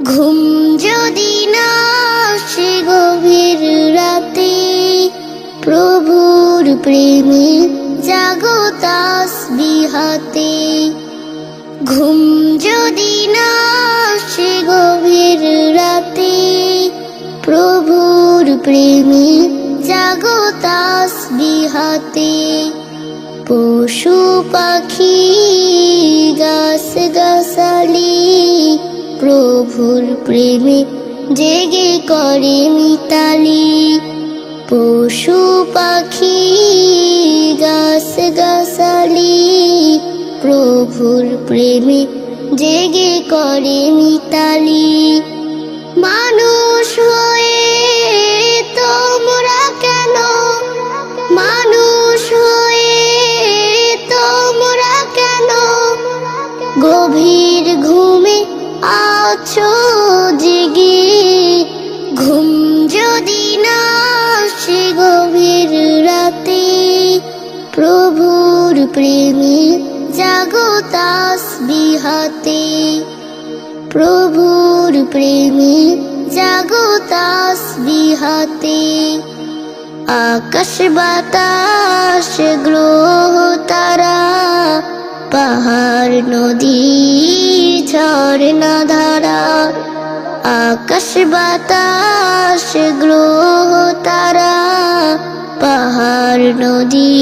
ঘুম যদি না আসে গভীর রাতে, প্রভুর প্রেমে জাগো তাসবিহ হাতে। ঘুম যদি না আসে গভীর রাতে, প্রভুর প্রেমে জাগো তাসবিহ হাতে। পশু পাখি গাছ গাছালি, প্রভুর প্রেমে জেগে করে মিতালি। পশু পাখি গাছ গাছালি, প্রভুর প্রেমে জেগে করে মিতালি। মানুষ হয়ে তোমরা কেন, মানুষ হয়ে তোমরা কেন গভীর ঘুমে আছো জেগে? ঘুম যদি না আসে গভীর রাতে, প্রভুর প্রেমে জাগো তাসবিহ হাতে। প্রভুর প্রেমে জাগো তাসবিহ হাতে। আকাশ বাতাস গ্রহ তারা, পাহাড় নদী ঝর্ণা ধারা। আকাশ বাতাস গ্রহ তারা, পাহাড় নদী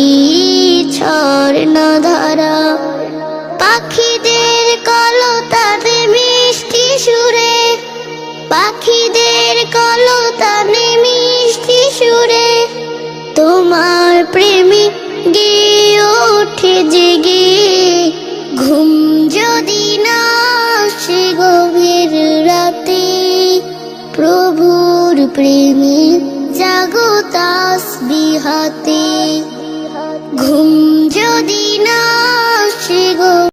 ঝর্ণা ধারা। পাখিদের কলতানে মিষ্টি সুরে, পাখিদের কলতানে মিষ্টি সুরে, তোমার প্রেমে গেয়ে ওঠে জেগে। ঘুম যদি না আসে গভীর রাতে, প্রভুর প্রেমে জাগো তাসবিহ হাতে।